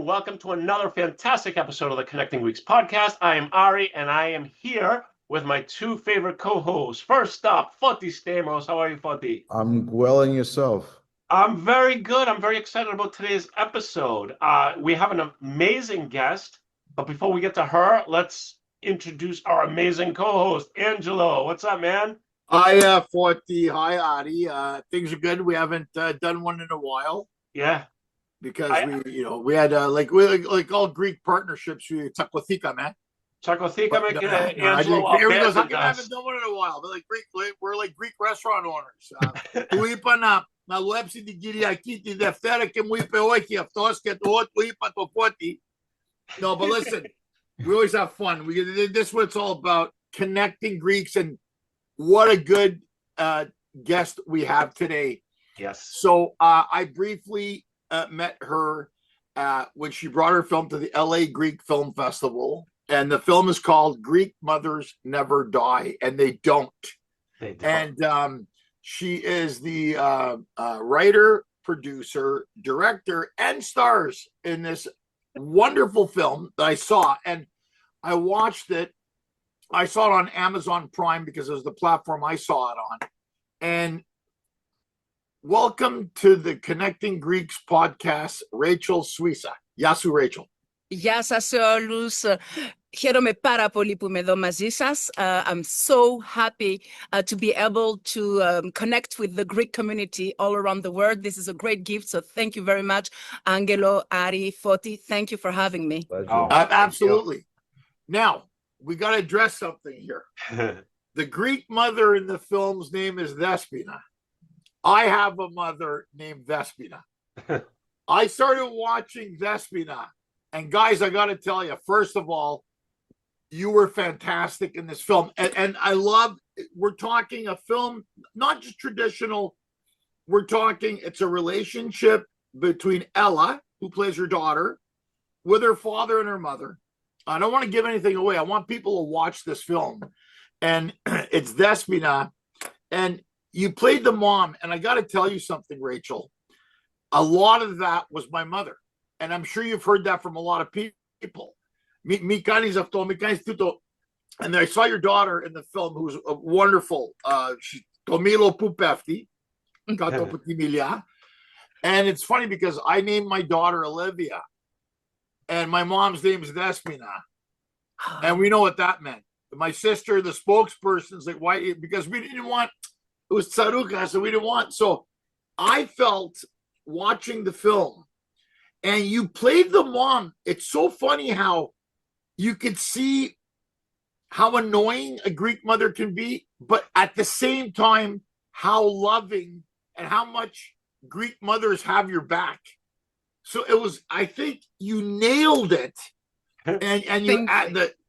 and welcome to another fantastic episode of the Connecting Weeks podcast. I am Ari, and I am here with my two favorite co-hosts. First up, Foti Stamos. How are you, Foti? I'm well, and yourself? I'm very good. I'm very excited about today's episode. We have an amazing guest, but before we get to her, let's introduce our amazing co-host, Angelo. What's up, man? Hi, Forty. Hi, Adi. Things are good. We haven't done one in a while Yeah. because we had like all Greek partnerships. We Tsakothika, man. Chacothika, Angelo Angelo goes, how abandoned come I us. haven't done one in a while? But we're like Greek restaurant owners. Tuipa na lepsi di giriakiti deftera ke muipe oiki aftos ke tuot tuipa to Forty. No, but listen, we always have fun. This is what it's all about: connecting Greeks, and what a good guest we have today. Yes. So I briefly met her when she brought her film to the LA Greek Film Festival. And the film is called Greek Mothers Never Die, and they don't. They don't. And she is the writer, producer, director, and stars in this wonderful film that I saw. And I watched it. I saw it on Amazon Prime because it was the platform I saw it on. And welcome to the Connecting Greeks podcast, Rachel Suissa. Yasu, Rachel. Γεια σας σε όλους. Χαίρομαι πάρα πολύ που είμαι εδώ μαζί σας. I'm so happy to be able to connect with the Greek community all around the world. This is a great gift, so thank you very much, Angelo, Ari, Foti. Thank you for having me. Oh, absolutely. Now, we got to address something here. The Greek mother in the film's name is Thespina. I have a mother named Thespina. I started watching Thespina. And guys, I got to tell you, first of all, you were fantastic in this film. And I love, we're talking a film, not just traditional. We're talking, it's a relationship between Ella, who plays her daughter, with her father and her mother. I don't want to give anything away. I want people to watch this film. And it's Thespina. And you played the mom. And I got to tell you something, Rachel. A lot of that was my mother. And I'm sure you've heard that from a lot of people. And I saw your daughter in the film, who's wonderful. She's Tomilo Pupefti. And it's funny because I named my daughter Olivia. And my mom's name is Despina. And we know what that meant. My sister, the spokesperson's like, why? Because we didn't want, it was Tsaruka, so we didn't want. So I felt watching the film, and you played the mom. It's so funny how you could see how annoying a Greek mother can be, but at the same time, how loving and how much Greek mothers have your back. So it was, I think you nailed it. And you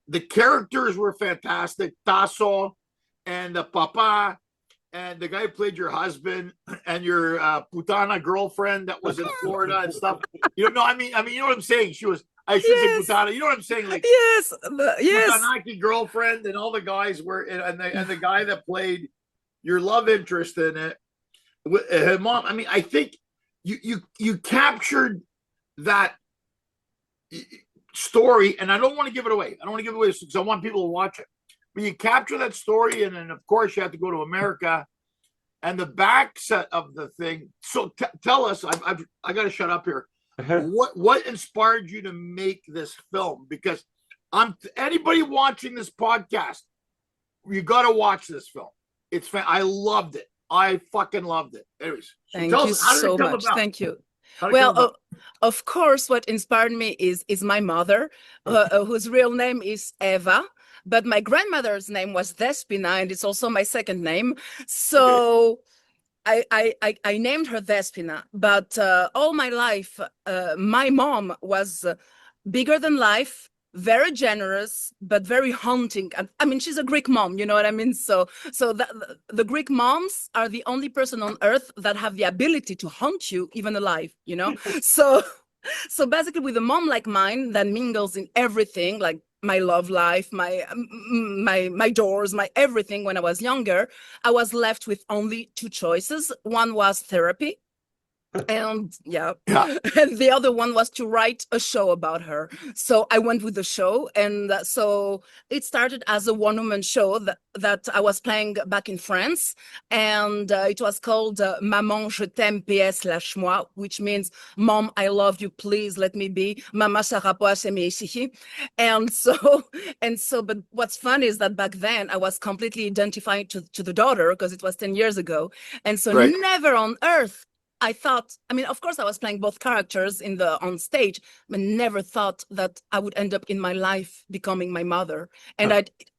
the characters were fantastic. Tasso and the papa and the guy who played your husband and your putana girlfriend that was in Florida and stuff. You know, I mean, you know what I'm saying? I should say putana. You know what I'm saying? Like yes. Putanaki girlfriend, and all the guys were, and the guy that played your love interest in it, her mom. I mean, I think you captured that story, and I don't want to give it away. I don't want to give it away because I want people to watch it. But you capture that story, and then of course you have to go to America, and the back set of the thing. So tell us, I got to shut up here. What inspired you to make this film? Because anybody watching this podcast, you got to watch this film. I loved it. I fucking loved it. Anyways, thank you so much. Thank you. Well, of course, what inspired me is my mother, whose real name is Eva. But my grandmother's name was Despina, and it's also my second name. So I named her Despina. But all my life, my mom was bigger than life, very generous, but very haunting. I mean, she's a Greek mom, you know what I mean? So the Greek moms are the only person on earth that have the ability to haunt you, even alive, you know? So basically, with a mom like mine that mingles in everything, like my love life, my doors, my everything. When I was younger, I was left with only two choices. One was therapy, And Yeah. and the other one was to write a show about her. So I went with the show, and so it started as a one-woman show that I was playing back in France, and it was called Maman, je t'aime, PS, lâche-moi, which means Mom, I love you, please let me be. Mama, Sarah pas s'aimer ici. And so, but what's fun is that back then I was completely identifying to the daughter because it was 10 years ago, and so Right. never on earth I thought, I mean, of course, I was playing both characters on stage, but never thought that I would end up in my life becoming my mother. And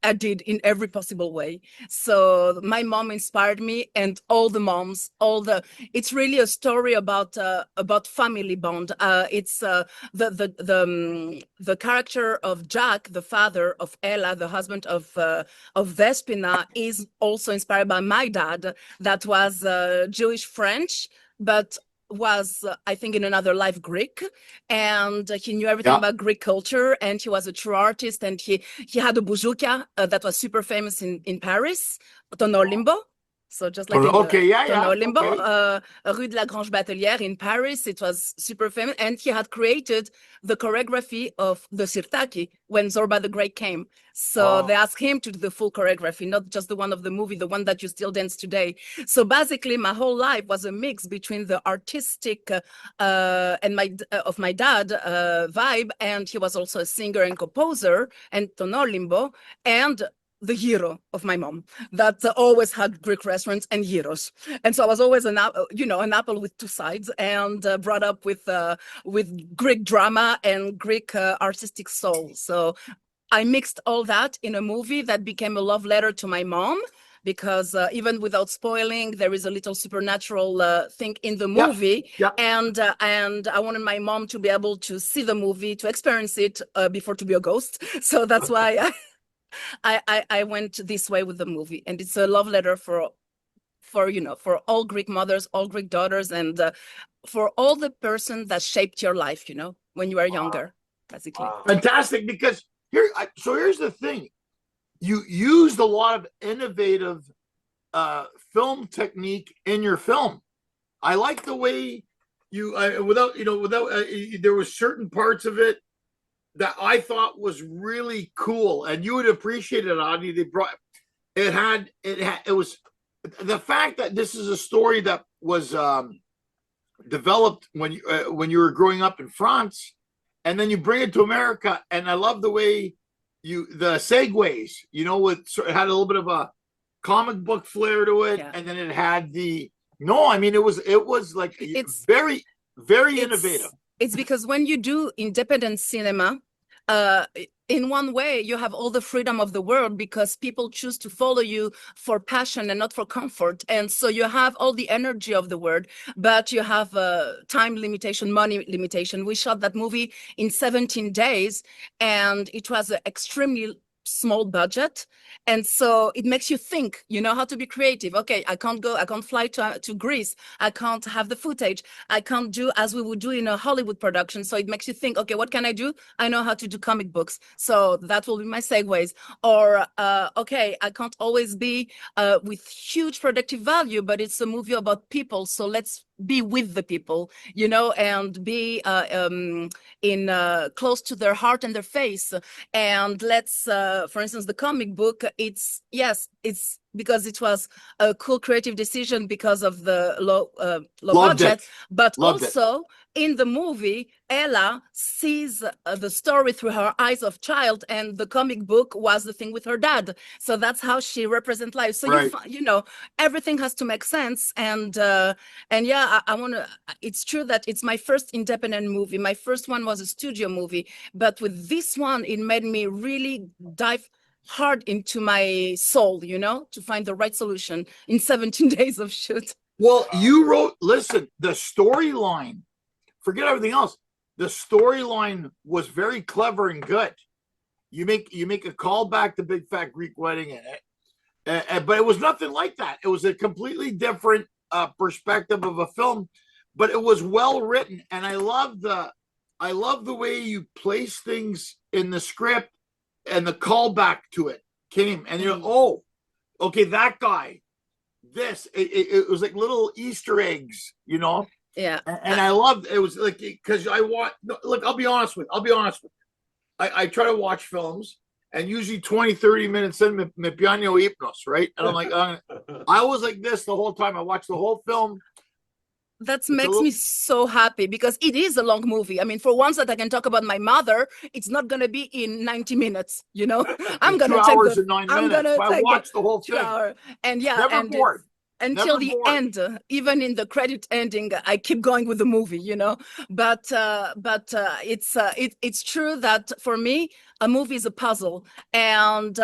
I did in every possible way. So my mom inspired me, and all the moms, it's really a story about family bond. It's the character of Jack, the father of Ella, the husband of Vespina, is also inspired by my dad, that was Jewish French, but was I think in another life Greek, and he knew everything about Greek culture, and he was a true artist, and he had a bouzouka that was super famous in Paris, Tonneau Limbo. So just like Tonneau Limbo, Rue de la Grange Batelière in Paris, it was super famous, and he had created the choreography of the Sirtaki when Zorba the Great came. So they asked him to do the full choreography, not just the one of the movie, the one that you still dance today. So basically, my whole life was a mix between the artistic and of my dad vibe, and he was also a singer and composer, and Tonneau Limbo, and the hero of my mom that always had Greek restaurants and heroes. And so I was always an apple with two sides, and brought up with Greek drama and Greek artistic soul. So I mixed all that in a movie that became a love letter to my mom, because even without spoiling, there is a little supernatural thing in the movie. And I wanted my mom to be able to see the movie, to experience it before to be a ghost. So that's why I went this way with the movie, and it's a love letter for all Greek mothers, all Greek daughters, and for all the person that shaped your life, when you were younger, basically. Fantastic, because here's the thing. You used a lot of innovative film technique in your film. I like the way you there was certain parts of it that I thought was really cool, and you would appreciate it, Adi. It was the fact that this is a story that was developed when you were growing up in France, and then you bring it to America. And I love the way the segues, it had a little bit of a comic book flair to it, and then it had it was like it's very, very innovative. It's because when you do independent cinema, in one way, you have all the freedom of the world, because people choose to follow you for passion and not for comfort. And so you have all the energy of the world, but you have a time limitation, money limitation. We shot that movie in 17 days, and it was an extremely small budget, and so it makes you think, how to be creative. Okay, I can't fly to Greece, I can't have the footage, I can't do as we would do in a Hollywood production. So it makes you think, okay, what can I do? I know how to do comic books, so that will be my segues. Or okay, I can't always be with huge productive value, but it's a movie about people, so let's be with the people, and be in close to their heart and their face. And let's for instance, the comic book, it's because it was a cool creative decision because of the low budget, but also in the movie, Ella sees the story through her eyes of child, and the comic book was the thing with her dad. So that's how she represents life. So everything has to make sense. And yeah, I want to. It's true that it's my first independent movie. My first one was a studio movie, but with this one, it made me really dive hard into my soul, to find the right solution in 17 days of shoot. Well, listen, the storyline, forget everything else. The storyline was very clever and good. You make a callback to Big Fat Greek Wedding in it, but it was nothing like that. It was a completely different perspective of a film, but it was well written, and I love the way you place things in the script, and the callback to it came, and okay, that guy. It was like little Easter eggs, Yeah. And I loved it. Was like because I want look, I'll be honest with you. I try to watch films and usually 20, 30 minutes in me piano hypnos, right? And I'm like, I was like this the whole time. I watched the whole film. That makes me so happy because it is a long movie. I mean, for once that I can talk about my mother, it's not going to be in 90 minutes, you know. I'm going to take 2 hours and 9 I'm minutes. going to I take watched the whole 2 thing. hours. And yeah, never and bored. Until Never the bored. end, even in the credit ending, I keep going with the movie, you know. But it's true that for me, a movie is a puzzle, and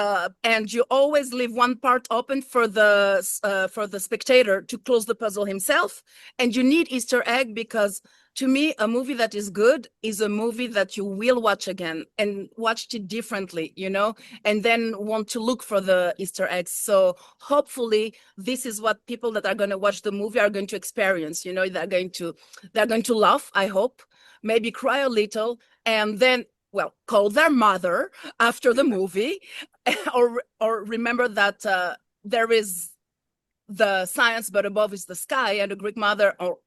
you always leave one part open for the spectator to close the puzzle himself. And you need Easter egg because to me, a movie that is good is a movie that you will watch again and watch it differently, you know, and then want to look for the Easter eggs. So hopefully this is what people that are going to watch the movie are going to experience, you know. They're going to laugh, I hope, maybe cry a little, and then, well, call their mother after the movie, or remember that there is the science, but above is the sky, and the Greek mother or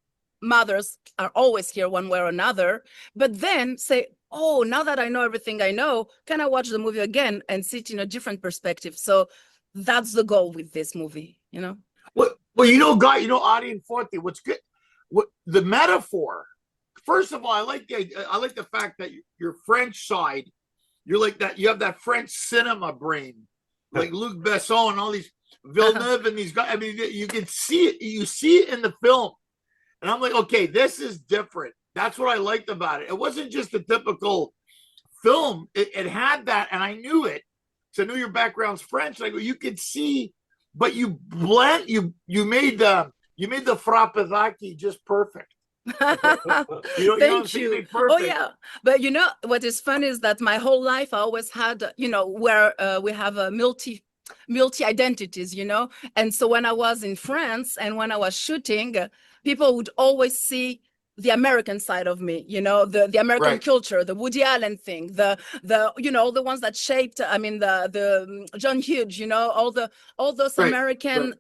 mothers are always here one way or another. But then say, oh, now that I know everything I know, can I watch the movie again and see it in a different perspective? So that's the goal with this movie, you know. Well, you know, Guy, you know, Adi and Forte, what's good, what the metaphor. First of all, I like the fact that your French side, you're like that. You have that French cinema brain, like Luc Besson and all these Villeneuve and these guys. I mean, you can see it. You see it in the film, and I'm like, okay, this is different. That's what I liked about it. It wasn't just a typical film. It had that, and I knew it. So I knew your background's French. I go, you could see, but you blend. You made the frappezaki just perfect. Thank you. Oh yeah, but you know what is fun is that my whole life I always had, you know, where we have a multi identities, you know. And so when I was in France and when I was shooting, people would always see the American side of me, you know, the American culture, the Woody Allen thing, the you know, the ones that shaped, I mean, the John Hughes, you know, all those American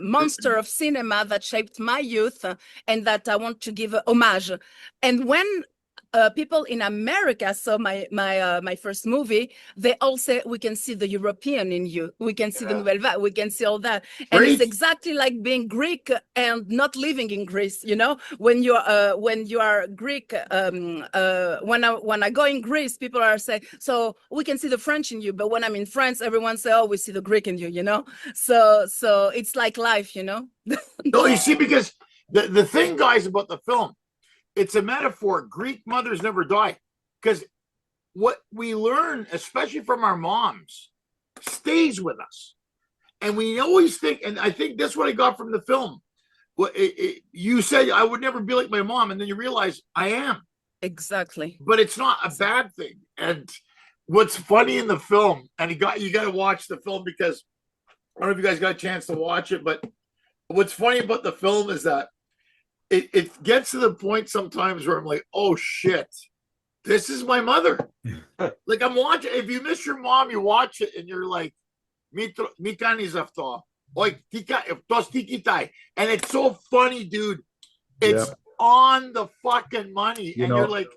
monster of cinema that shaped my youth, and that I want to give homage. And when people in America saw my first movie, they all say, we can see the European in you. We can see the Nouvelle Vague. We can see all that. And it's exactly like being Greek and not living in Greece, you know? When you are Greek, when I go in Greece, people are saying, so we can see the French in you. But when I'm in France, everyone say, oh, we see the Greek in you, you know? So it's like life, you know? No, you see, because the thing, guys, about the film, it's a metaphor. Greek mothers never die, because what we learn, especially from our moms, stays with us. And we always think, and I think that's what I got from the film. You said I would never be like my mom, and then you realize I am. Exactly. But it's not a bad thing. And what's funny in the film, and you got to watch the film, because I don't know if you guys got a chance to watch it, but what's funny about the film is that it gets to the point sometimes where I'm like, oh shit, this is my mother. Like, I'm watching, if you miss your mom, you watch it and you're like, and it's so funny, dude. It's on the fucking money. And you're like,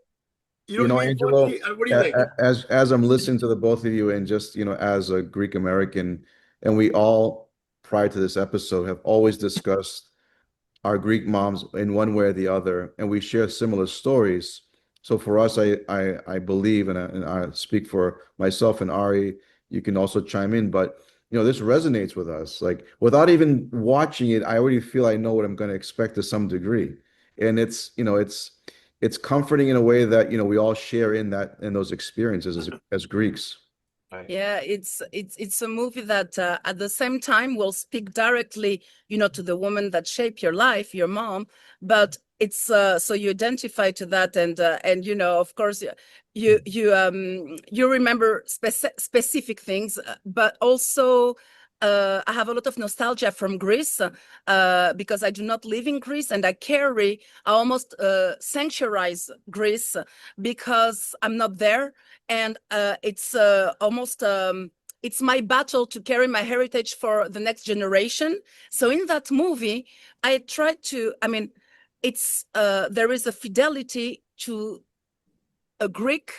you know, Angelo, what do you think? As I'm listening to the both of you, and just, you know, as a Greek American, and we all, prior to this episode, have always discussed our Greek moms in one way or the other, and we share similar stories. So for us, I believe, and I speak for myself and Ari, you can also chime in, but you know, this resonates with us. Like, without even watching it, I already feel I know what I'm going to expect to some degree. And it's, you know, it's comforting in a way that, you know, we all share in those experiences as Greeks. Yeah, it's a movie that at the same time will speak directly, you know, to the woman that shaped your life, your mom, but it's so you identify to that, and you know, of course, you remember specific things, but also I have a lot of nostalgia from Greece because I do not live in Greece, and I almost sanctuarize Greece because I'm not there. And it's almost it's my battle to carry my heritage for the next generation. So in that movie, I tried to, I mean, it's there is a fidelity to a Greek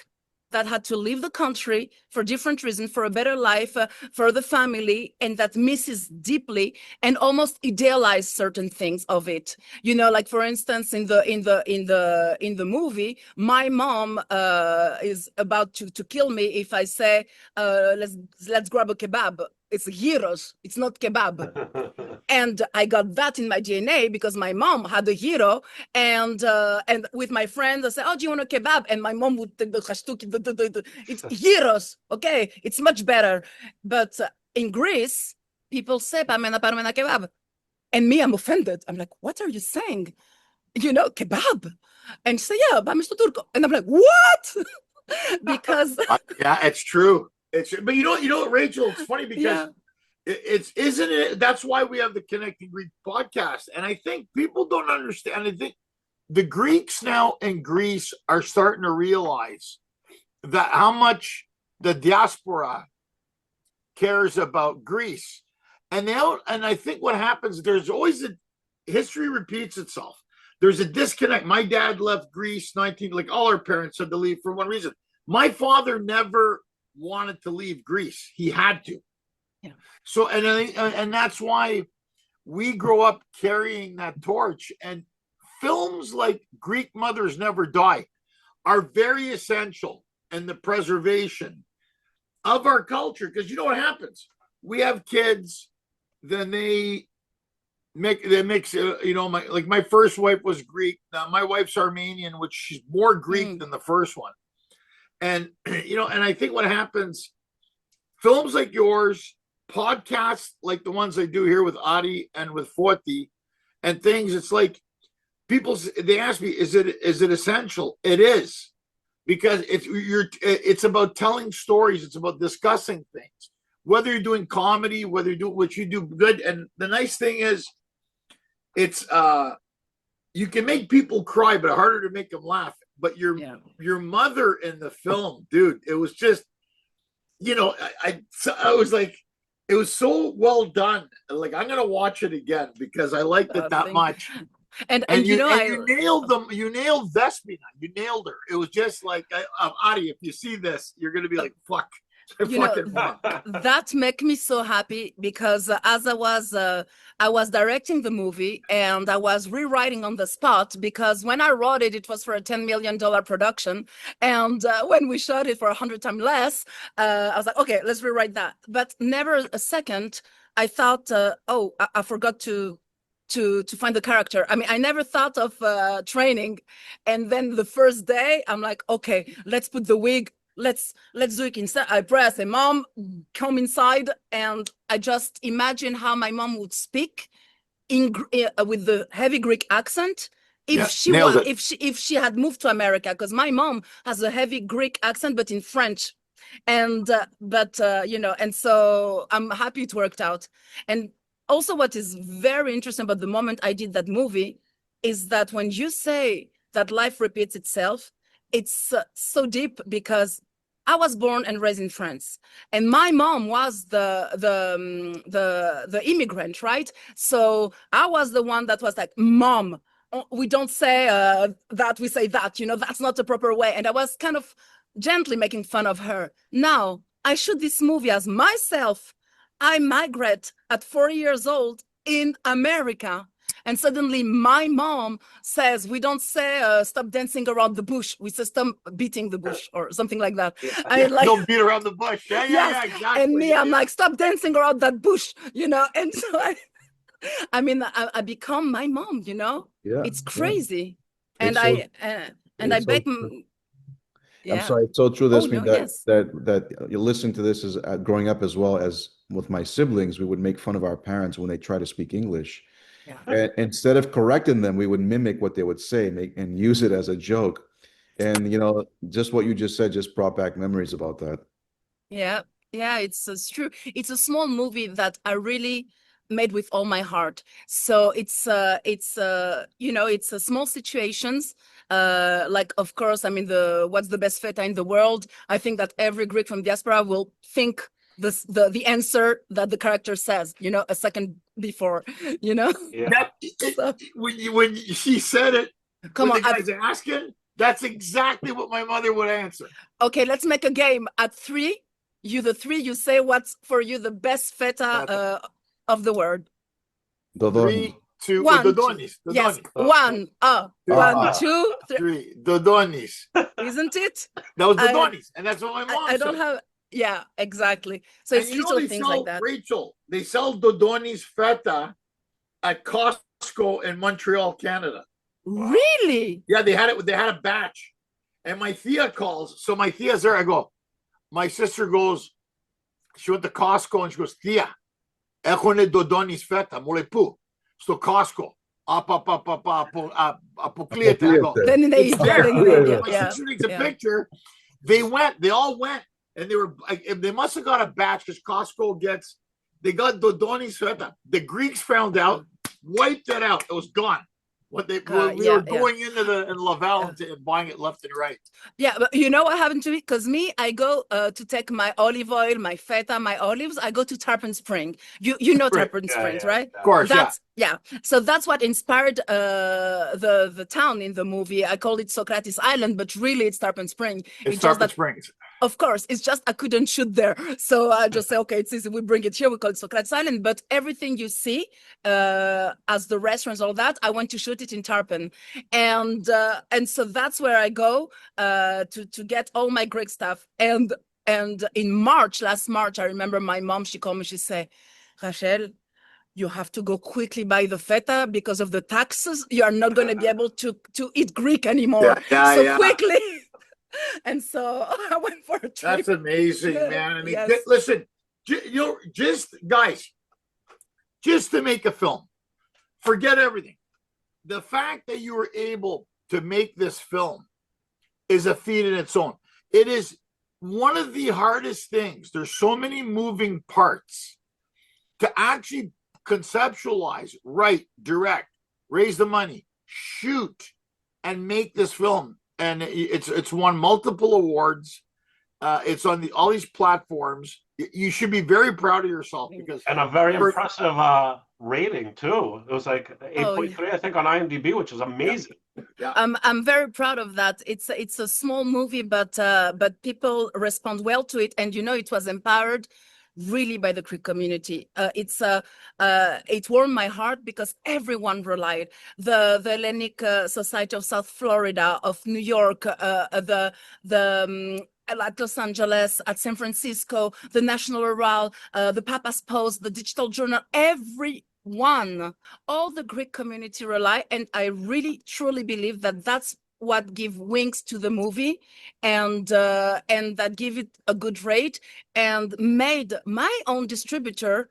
that had to leave the country for different reasons, for a better life, for the family, and that misses deeply and almost idealize certain things of it. You know, like for instance, in the movie, my mom is about to kill me if I say, let's grab a kebab. It's gyros. It's not kebab. And I got that in my DNA because my mom had a gyro, and with my friends I say, oh, do you want a kebab? And my mom would take the chashtuki, it's gyros, okay, it's much better. But in Greece, people say parmena kebab, and me, I'm offended. I'm like, what are you saying? You know, kebab? And she say, yeah, bamisto turco. And I'm like, what? Because yeah, it's true. But you know, Rachel, it's funny because isn't it? That's why we have the Connecting Greek podcast. And I think people don't understand. I think the Greeks now in Greece are starting to realize that how much the diaspora cares about Greece. And I think what happens, there's always history repeats itself. There's a disconnect. My dad left Greece like all our parents had to leave for one reason. My father never wanted to leave Greece. He had to. Yeah. So, and that's why we grow up carrying that torch. And films like Greek Mothers Never Die are very essential in the preservation of our culture. Because you know what happens? We have kids, then they mix, you know, my first wife was Greek. Now my wife's Armenian, which she's more Greek than the first one. And, you know, and I think what happens, films like yours, podcasts like the ones I do here with Adi and with Forti and things, it's like they ask me, is it essential? It is, because it's about telling stories. It's about discussing things, whether you're doing comedy, whether you do what you do good. And the nice thing is it's, you can make people cry, but harder to make them laugh. But your mother in the film, dude, it was just, you know, I was like, it was so well done. Like, I'm gonna watch it again because I liked it that much. And you know, you nailed them. You nailed Vespina. You nailed her. It was just like, Adi, if you see this, you're gonna be like, fuck. You know, that make me so happy because as I was directing the movie and I was rewriting on the spot, because when I wrote it, it was for a $10 million production. And when we shot it for 100 times less, I was like, okay, let's rewrite that. But never a second, I thought, oh, I forgot to find the character. I mean, I never thought of training. And then the first day, I'm like, okay, let's put the wig. Let's do it inside. I press, and Mom, come inside, and I just imagine how my mom would speak with the heavy Greek accent if she had moved to America, because my mom has a heavy Greek accent but in French, and you know, and so I'm happy it worked out. And also, what is very interesting about the moment I did that movie is that when you say that life repeats itself, it's so deep, because I was born and raised in France, and my mom was the immigrant, right? So I was the one that was like, Mom, we don't say that, we say that, you know, that's not the proper way. And I was kind of gently making fun of her. Now I shoot this movie as myself. I migrate at 4 years old in America. And suddenly my mom says, we don't say stop dancing around the bush. We say stop beating the bush or something like that. Yeah, like, don't beat around the bush. Yeah, exactly. And me, I'm like, stop dancing around that bush, you know? And so I mean, I become my mom, you know? Yeah, it's crazy. Yeah. And I bet... I'm sorry, it's so true. That you listen to this as growing up as well as with my siblings, we would make fun of our parents when they try to speak English. Yeah. And instead of correcting them, we would mimic what they would say and use it as a joke. And, you know, just what you just said just brought back memories about that. Yeah, it's true. It's a small movie that I really made with all my heart. So it's you know, it's a small situations. Like, of course, I mean, what's the best feta in the world? I think that every Greek from diaspora will think the answer that the character says, a second before, Yeah. When she said it, Come when on, the guy's asking, that's exactly what my mother would answer. Okay, let's make a game. At three, you say what's for you the best feta of the word. Three, two, one, Dodonis. Yes, one, 2, 3. Dodonis. Isn't it? That was Dodonis, and that's what my mom said. I don't have, yeah, exactly. So it's little things like that. Rachel, they sell Dodonis feta at Costco in Montreal, Canada. Really? Yeah, they had a batch. And my Thea calls. So my Thea's there. I go, my sister goes, she went to Costco and she goes, Thea, echone Dodonis feta, molepu. So Costco. Apocliete. I go, then they my sister takes a picture. They all went. And they must have got a batch because Costco they got Dodonis feta. The Greeks found out, wiped it out. It was gone. What we were going into Laval and buying it left and right. Yeah, but you know what happened to me? Because I go to take my olive oil, my feta, my olives. I go to Tarpon Spring. You know Tarpon Springs, right? Of course, yeah. So that's what inspired the town in the movie. I call it Socrates Island, but really it's Tarpon Spring. It's Tarpon Springs. Of course, it's just I couldn't shoot there. So I just say, okay, it's easy. We bring it here. We call it Socrates Island. But everything you see as the restaurants, all that, I want to shoot it in Tarpon. And so that's where I go to get all my Greek stuff. And in last March, I remember my mom, she called me, she said, Rachel, you have to go quickly buy the feta because of the taxes. You are not going to be able to eat Greek anymore. Quickly. And so I went for a trip. That's amazing, man. I mean, listen, guys, just to make a film, forget everything. The fact that you were able to make this film is a feat in its own. It is one of the hardest things. There's so many moving parts to actually conceptualize, write, direct, raise the money, shoot, and make this film. And it's won multiple awards. It's on all these platforms. You should be very proud of yourself because a very impressive rating too. It was like 8.3, I think, on IMDb, which is amazing. Yeah. I'm very proud of that. It's a small movie, but people respond well to it, and it was empowered really by the Greek community. It warmed my heart because everyone relied. The Hellenic Society of South Florida, of New York, at Los Angeles, at San Francisco, the National Herald, the Papa's Post, the Digital Journal, everyone, all the Greek community rely. And I really, truly believe that that's what give wings to the movie and that give it a good rate and made my own distributor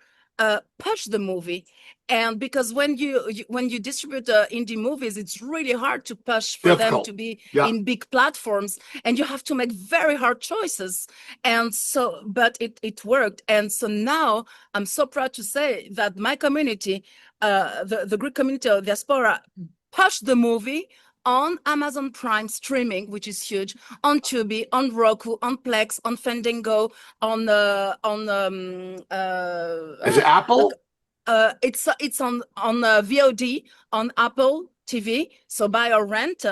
push the movie. And because when you distribute indie movies, it's really hard to push for them to be in big platforms, and you have to make very hard choices. And so, but it worked. And so now I'm so proud to say that my community, the Greek community of diaspora, pushed the movie on Amazon Prime streaming, which is huge, on Tubi, on Roku, on Plex, on Fandango, on is it Apple? It's on VOD on Apple TV, so buy or rent,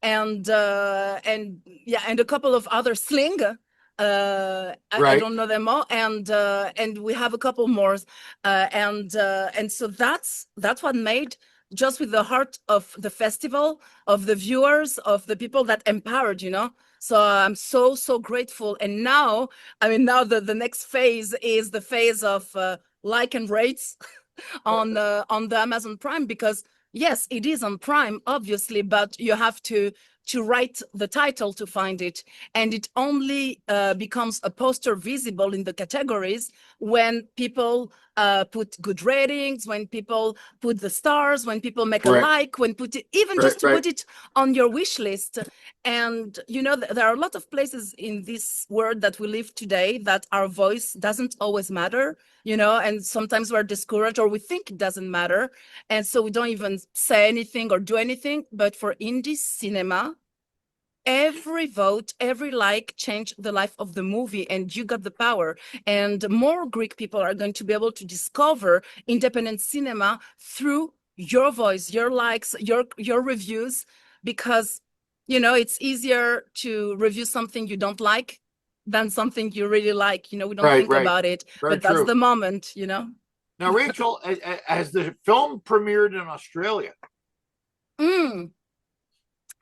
and a couple of other Sling. I don't know them all, and we have a couple more, and so that's what made. Just with the heart of the festival, of the viewers, of the people that empowered, So I'm so grateful. And now, the next phase is the phase of like and rates on the Amazon Prime, because yes, it is on Prime, obviously, but you have to write the title to find it. And it only becomes a poster visible in the categories when people put good ratings, when people put the stars, when people make a like, when put it, even just to put it on your wish list. And, there are a lot of places in this world that we live today that our voice doesn't always matter, and sometimes we're discouraged or we think it doesn't matter. And so we don't even say anything or do anything. But for indie cinema, every vote, every like changed the life of the movie, and you got the power. And more Greek people are going to be able to discover independent cinema through your voice, your likes, your reviews, because, you know, it's easier to review something you don't like than something you really like. You know, we don't think about it, but that's the moment, you know. Now, Rachel, has the film premiered in Australia?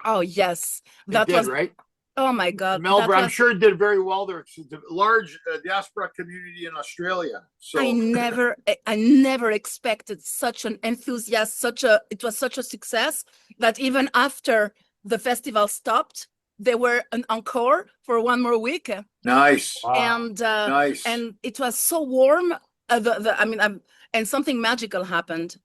Oh, yes. That was right. Oh my God. Melbourne, I'm sure it did very well there. It's a large diaspora community in Australia. So I never expected such an enthusiasm, it was such a success that even after the festival stopped, there were an encore for one more week. Nice. And nice. And it was so warm. And something magical happened.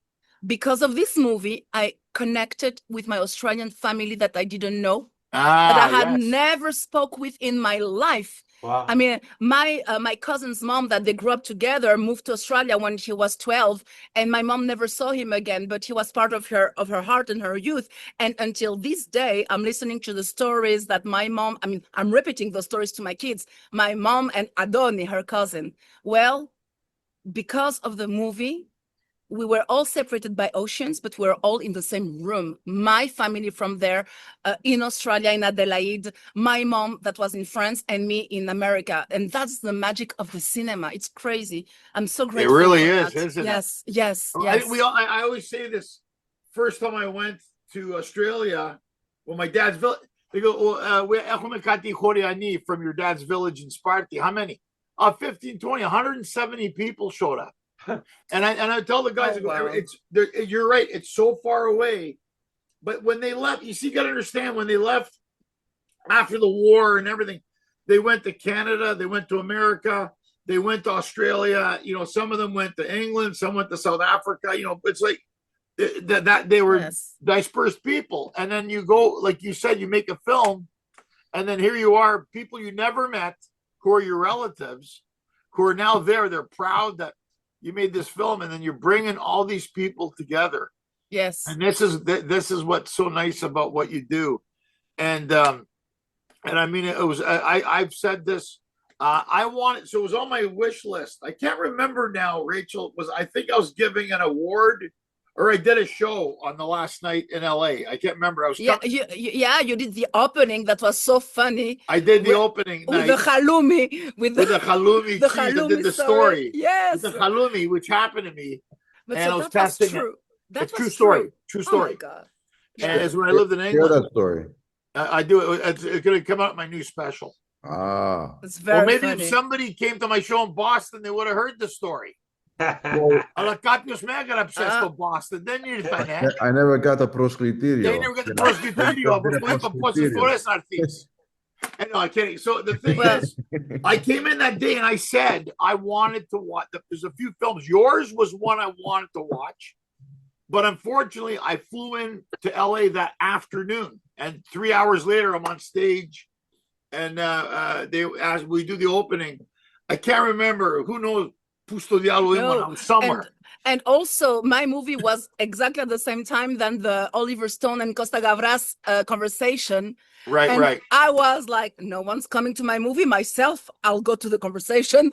Because of this movie, I connected with my Australian family that I didn't know, that I had never spoke with in my life. Wow. I mean, my cousin's mom, that they grew up together, moved to Australia when he was 12, and my mom never saw him again, but he was part of her heart and her youth. And until this day, I'm listening to the stories that my mom, I'm repeating those stories to my kids, my mom and Adoni, her cousin. Well, because of the movie, we were all separated by oceans, but we were all in the same room. My family from there, in Australia, in Adelaide, my mom that was in France, and me in America. And that's the magic of the cinema. It's crazy. I'm so grateful. It really is, isn't it? Yes. I always say this. First time I went to Australia, well, my dad's village, they go, from your dad's village in Sparty. How many? 15, 20, 170 people showed up. And I tell the guys, you're right, it's so far away. But when they left, you got to understand, when they left after the war and everything, they went to Canada, they went to America, they went to Australia. You know, some of them went to England, some went to South Africa. You know, it's like that they were dispersed people. And then you go, like you said, you make a film, and then here you are, people you never met, who are your relatives, who are now there. They're proud that you made this film, and then you're bringing all these people together. Yes. And this is what's so nice about what you do. And I mean, it was, I've said this, I wanted, so it was on my wish list. I can't remember now, Rachel, I think I was giving an award, or I did a show on the last night in LA. I can't remember. You did the opening. That was so funny. I did the opening with the halloumi, with the halloumi cheese. I did the story. Yes, with the halloumi, which happened to me, but and so I was testing it. It's true story. True story. Oh my God. And as when I lived in England. Share that story. I do it. It's going to come out in my new special. It's very maybe funny. If somebody came to my show in Boston, they would have heard the story. Obsessed with Boston. Then you're I never got the proskliterio. They never got the proskliterio. I know, I'm kidding. So the thing is, I came in that day and I said I wanted to watch. There's a few films. Yours was one I wanted to watch, but unfortunately, I flew in to LA that afternoon, and 3 hours later, I'm on stage, and as we do the opening, I can't remember. Who knows? No. Somewhere. And also, my movie was exactly at the same time than the Oliver Stone and Costa Gavras conversation. Right. I was like, no one's coming to my movie. Myself, I'll go to the conversation.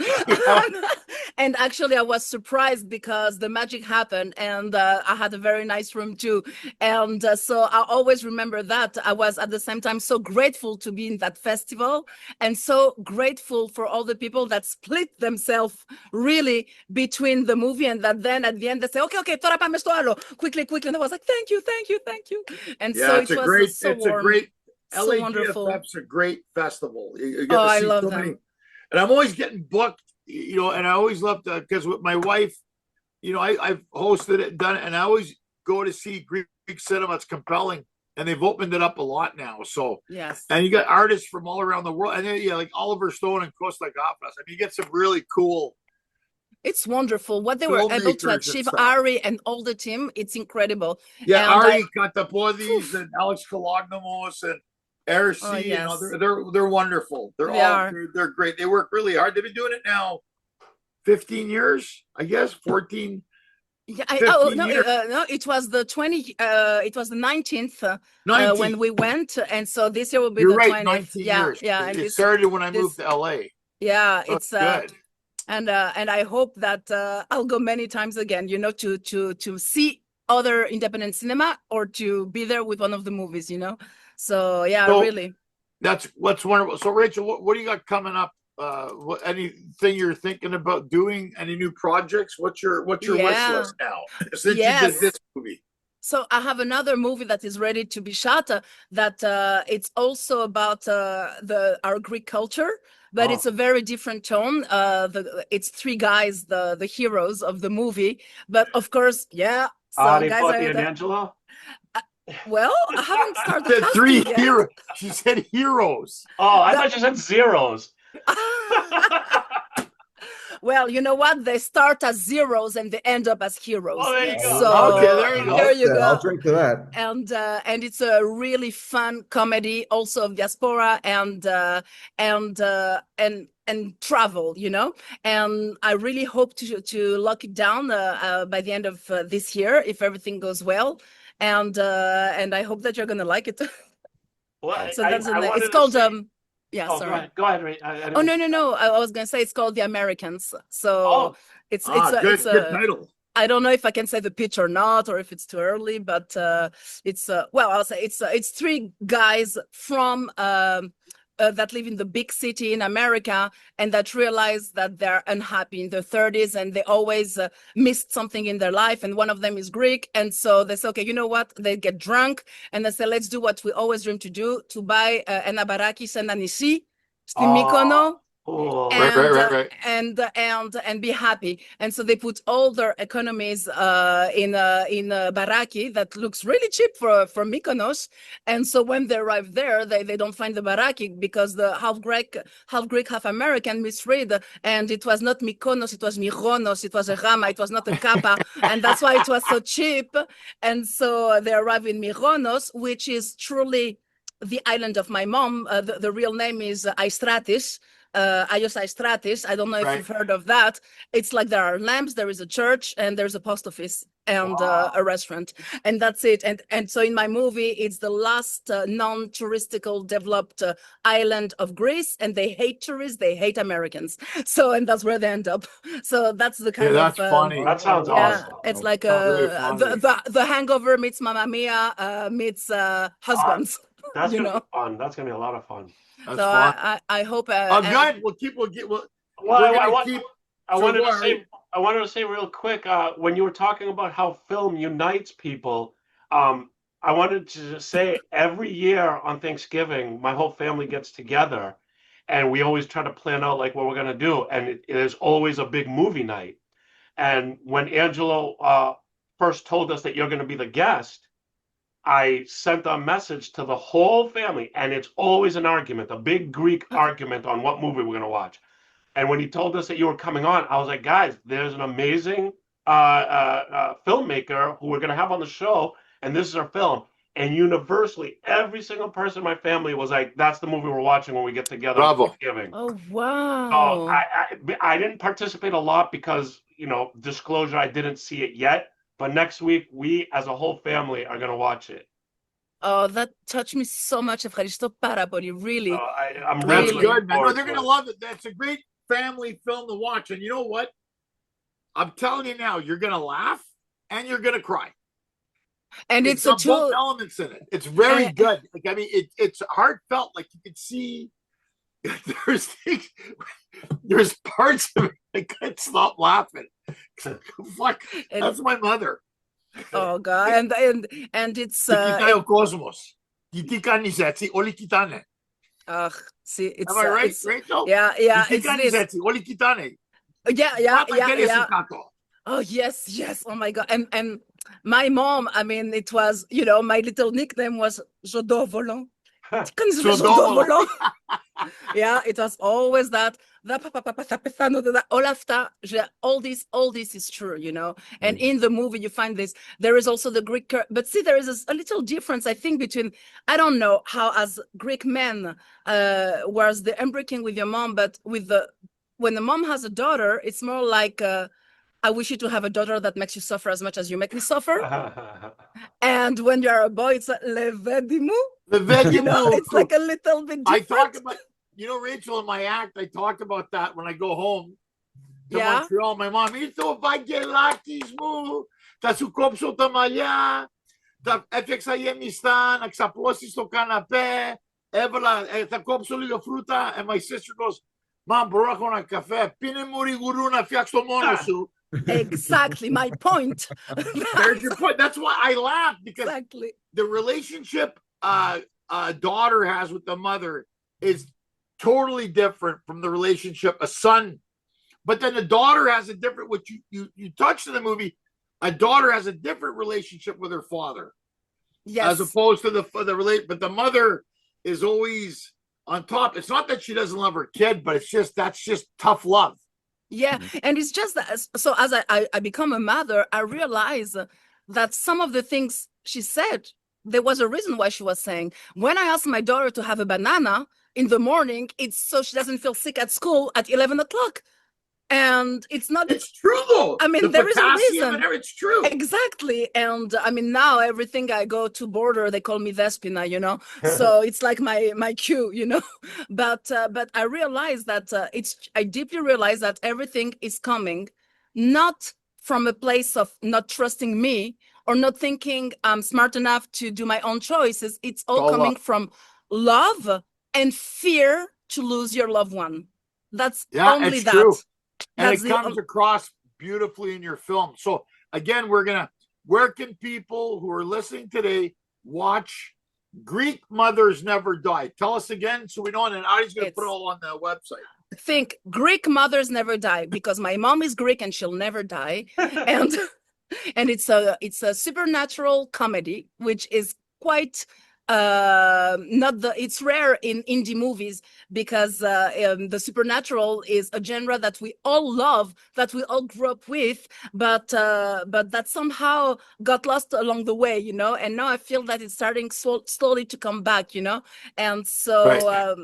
And actually, I was surprised because the magic happened, and I had a very nice room too. And so I always remember that. I was at the same time so grateful to be in that festival, and so grateful for all the people that split themselves really between the movie, and that then at the end they say, okay, quickly. And I was like, thank you. And so it was so warm. LAGFF's a great festival. You get to see I love them. Many, and I'm always getting booked, you know, and I always love to, because with my wife, you know, I've hosted it and done it, and I always go to see Greek cinema. It's compelling, and they've opened it up a lot now. So yes, and you got artists from all around the world, and then like Oliver Stone and Costa Gavras. I mean, you get some really cool. It's wonderful what they were able to achieve. Ari and all the team, it's incredible. Yeah, and Ari Katapodis and Alex Kolognamos and RC, you know, they're wonderful. They're great. They work really hard. They've been doing it now 15 years, I guess, 14. Yeah, 15 no, years. no, it was the 19th when we went, and so this year will be You're the right, 20th. 19 years. Yeah, and It started when I moved to LA. Yeah, That's it's good. and I hope that I'll go many times again, to see other independent cinema or to be there with one of the movies, So yeah, really. That's wonderful. So Rachel, what do you got coming up? Anything you're thinking about doing? Any new projects? What's your wish list now? Since you did this movie. So I have another movie that is ready to be shot. That it's also about our Greek culture, but it's a very different tone. It's three guys, the heroes of the movie. But of course, yeah. So guys, and Angelo. Well, I haven't started said casting yet. Heroes. She said heroes. Oh, I thought you said zeros. Well, you know what? They start as zeros and they end up as heroes. Oh, there you go. So okay, there you go. There you go. I'll drink to that. And it's a really fun comedy, also of diaspora and travel, And I really hope to lock it down by the end of this year if everything goes well. And I hope that you're gonna like it. Well, So it's called yeah, oh, sorry. Go ahead, Ray. Oh no! I was gonna say it's called The Americans. So it's good a title. I don't know if I can say the pitch or not, or if it's too early. But it's well, I'll say it's three guys from that live in the big city in America and that realize that they're unhappy in their 30s and they always missed something in their life. And one of them is Greek. And so they say, okay, you know what? They get drunk and they say, let's do what we always dream to do, to buy ένα μπαράκι σε ένα νησί, στη Mykonos. Right. And be happy. And so they put all their economies in a baraki that looks really cheap for Mykonos. And so when they arrive there, they don't find the baraki because the half Greek, half American misread, and it was not Mykonos, it was Mykonos, it was a Rama, it was not a Kappa, and that's why it was so cheap. And so they arrive in Mykonos, which is truly the island of my mom. The real name is Aistratis. Ios Aistratis. I don't know if you've heard of that. It's like there are lamps, there is a church, and there's a post office and a restaurant, and that's it. And so in my movie, it's the last non-touristical developed island of Greece, and they hate tourists, they hate Americans. So and that's where they end up. So that's the kind that's funny. That sounds awesome. It's like the Hangover meets Mamma Mia meets Husbands. That's gonna be fun. That's gonna be a lot of fun. That's so I hope. Good. I wanted to say real quick. When you were talking about how film unites people, I wanted to just say every year on Thanksgiving, my whole family gets together, and we always try to plan out like what we're gonna do, and it is always a big movie night. And when Angelo first told us that you're going to be the guest, I sent a message to the whole family, and it's always an argument, a big Greek argument on what movie we're going to watch. And when he told us that you were coming on, I was like, guys, there's an amazing filmmaker who we're going to have on the show, and this is our film. And universally, every single person in my family was like, that's the movie we're watching when we get together on Thanksgiving. Oh, wow. So I didn't participate a lot because, disclosure, I didn't see it yet. But next week, we as a whole family are going to watch it. Oh, that touched me so much. Ευχαριστώ πάρα πολύ, really. I'm really good, man. No, they're going to love it. That's a great family film to watch. And you know what? I'm telling you now, you're going to laugh and you're going to cry. And it's a both elements in it. It's very good. Like, I mean, it's heartfelt. Like you can see there's parts of it I couldn't stop laughing. Fuck, that's my mother. Oh God, and it's cosmos. See, it's. Am I right, Rachel? Yeah. It's Yeah. Oh yes. Oh my God, and my mom. I mean, it was my little nickname was Jodo Volant. Yeah, it was always that all this is true, and in the movie you find this. There is also the Greek, but see, there is a little difference, I think, between, I don't know how as Greek men whereas the embracing with your mom, but when the mom has a daughter, it's more like I wish you to have a daughter that makes you suffer as much as you make me suffer. And when you're a boy, it's like, levez-vous. It's like a little bit different. I talk about, Rachel, in my act, I talk about that when I go home to Montreal. My mom, ito vai gelakis mo, ta su kopso tamaya, ta efexayemistan, aksaposis to canapé, evela, ta kopso liga fruta, and my sister goes, Mom, barak on a cafe, pinemuri guruna fiaxo monosu. Exactly my point. There's your point. That's why I laugh, because the relationship a daughter has with the mother is totally different from the relationship a son. But then the daughter has a different, which you touched in the movie. A daughter has a different relationship with her father, as opposed to but the mother is always on top. It's not that she doesn't love her kid, but that's just tough love. Yeah, and it's just that, so as I become a mother, I realize that some of the things she said, there was a reason why she was saying. When I asked my daughter to have a banana in the morning, it's so she doesn't feel sick at school at 11 o'clock. And it's not. It's true, though. I mean, there is a reason. It's true. Exactly. And I mean, now everything I go to border, they call me Vespina, So it's like my cue, But I realize that I deeply realize that everything is coming, not from a place of not trusting me or not thinking I'm smart enough to do my own choices. It's all coming from love and fear to lose your loved one. That's only that. True. And it comes across beautifully in your film. So again, where can people who are listening today watch Greek Mothers Never Die? Tell us again so we know, and Ari's going to put it all on the website. Think Greek Mothers Never Die, because my mom is Greek and she'll never die. and it's a supernatural comedy, which is quite it's rare in indie movies, because the supernatural is a genre that we all love, that we all grew up with, but that somehow got lost along the way, and now I feel that it's starting slowly to come back, and so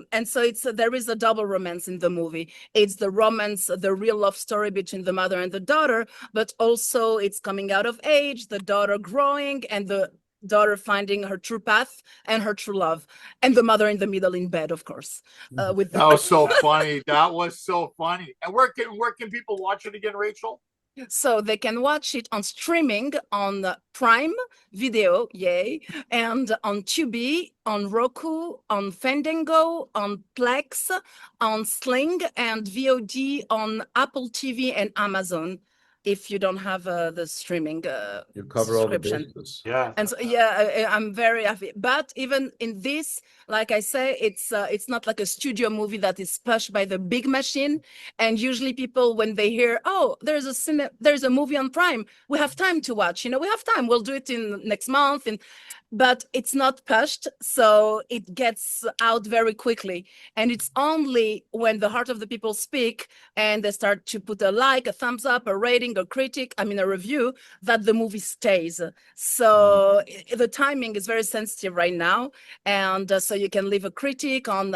there is a double romance in the movie. It's the romance, the real love story between the mother and the daughter, but also it's coming out of age, the daughter growing, and the daughter finding her true path and her true love, and the mother in the middle in bed, of course. That was so funny. That was so funny. And where can people watch it again, Rachel? So they can watch it on streaming on Prime Video, yay, and on Tubi, on Roku, on Fandango, on Plex, on Sling, and VOD on Apple TV and Amazon. If you don't have the streaming you cover all the bases. Yeah. And so I'm very happy. But even in this, like I say, it's not like a studio movie that is pushed by the big machine. And usually people, when they hear, oh, there's a movie on Prime, we have time to watch. We have time. We'll do it in next month. But it's not pushed, so it gets out very quickly. And it's only when the heart of the people speak and they start to put a like, a thumbs up, a rating, a review, that the movie stays. So the timing is very sensitive right now. And so you can leave a critique on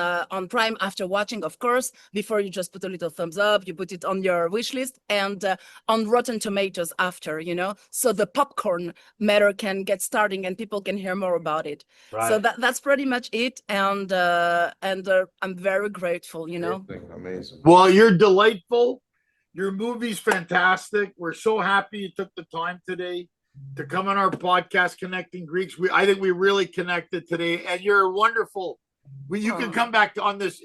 Prime after watching, of course, before you just put a little thumbs up, you put it on your wish list, and on Rotten Tomatoes after, so the popcorn matter can get starting and people can hear more about it. Right. So that's pretty much it. And I'm very grateful, Amazing. Well, you're delightful. Your movie's fantastic. We're so happy you took the time today to come on our podcast, Connecting Greeks. I think we really connected today, and you're wonderful. You can come back on this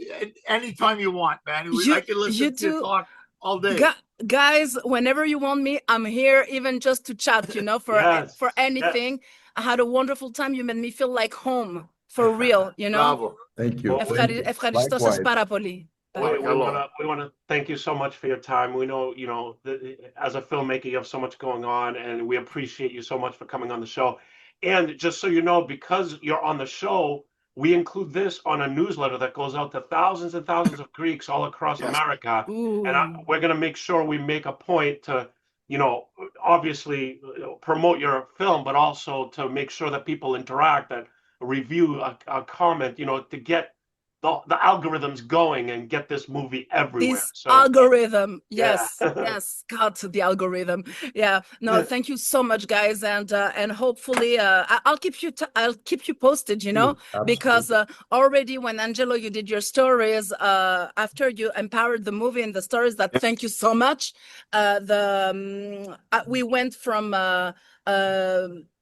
anytime you want, man. I can listen to you talk all day. Guys, whenever you want me, I'm here, even just to chat, for anything. Yes. I had a wonderful time. You made me feel like home, for real, Bravo. Thank you. We want to thank you so much for your time. We know, as a filmmaker, you have so much going on, and we appreciate you so much for coming on the show. And just so you know, because you're on the show, we include this on a newsletter that goes out to thousands and thousands of Greeks all across America. Ooh. And we're going to make sure we make a point to, obviously promote your film, but also to make sure that people interact, that review, a comment, to get the algorithms going and get this movie everywhere. This algorithm, yes, yeah. yes, God, the algorithm. Yeah, no, thank you so much, guys, and hopefully, I'll keep you posted, you know, because already when Angelo, you did your stories, after you empowered the movie and the stories, that thank you so much. We went from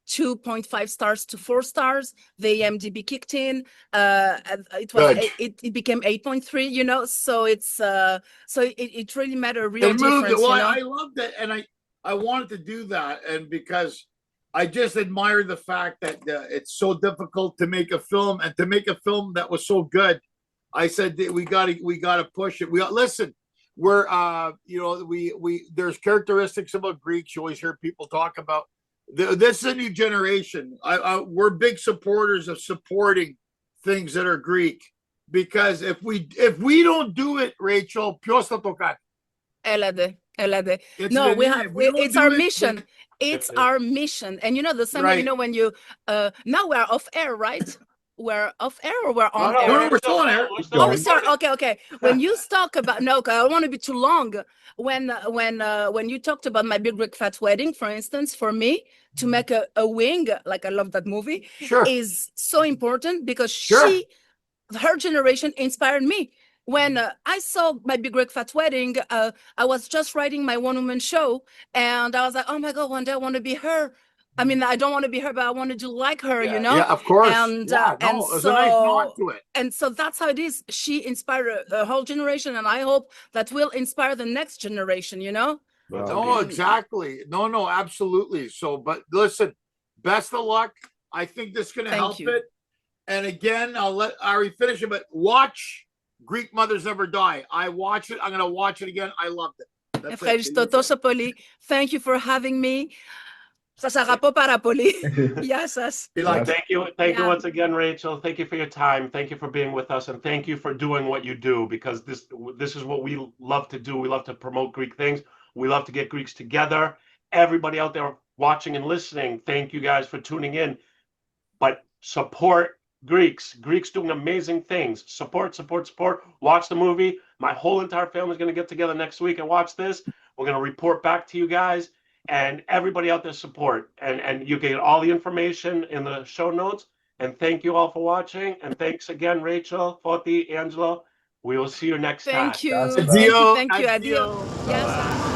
2.5 stars to 4 stars. The IMDb kicked in. It became 8.3. You know, so it's it really made a real difference. Well, you know? I loved it, and I wanted to do that, and because I just admire the fact that it's so difficult to make a film, and to make a film that was so good. I said that we gotta push it. Listen. We're you know, there's characteristics about Greeks you always hear people talk about. This is a new generation. We're big supporters of supporting things that are Greek, because if we don't do it, Rachel, ποιος θα το κάνει? Elade. No, it's our mission. It's our mission. And you know, the same way, you know, when you now we're off air, right? We're off air or we're on air? We're still on air. Oh, sorry. Okay. When you talk about, no, I don't want to be too long. When you talked about My Big Greek Fat Wedding, for instance, for me to make a wing, like I love that movie, is so important, because her generation inspired me. When I saw My Big Greek Fat Wedding, I was just writing my one-woman show, and I was like, oh my God, one day I want to be her. I mean, I don't want to be her, but I want to do like her, you know? Yeah, of course. And, there's a nice nod to it. And so that's how it is. She inspired a whole generation, and I hope that will inspire the next generation, you know? No, exactly. No, absolutely. So, but listen, best of luck. I think this is going to help it. And again, I'll let Ari finish it, but watch Greek Mothers Never Die. I watched it. I'm going to watch it again. I loved it. Thank you for having me. Ça sera pas parapoli. Yes. Thank you once again, Rachel. Thank you for your time. Thank you for being with us, and thank you for doing what you do, because this is what we love to do. We love to promote Greek things. We love to get Greeks together. Everybody out there watching and listening, thank you guys for tuning in. But support Greeks. Greeks doing amazing things. Support. Watch the movie. My whole entire family is going to get together next week and watch this. We're going to report back to you guys. And everybody out there support, and you get all the information in the show notes. And thank you all for watching, and thanks again, Rachel, Foti, Angelo. We will see you next time. Thank you. Adio. Yes.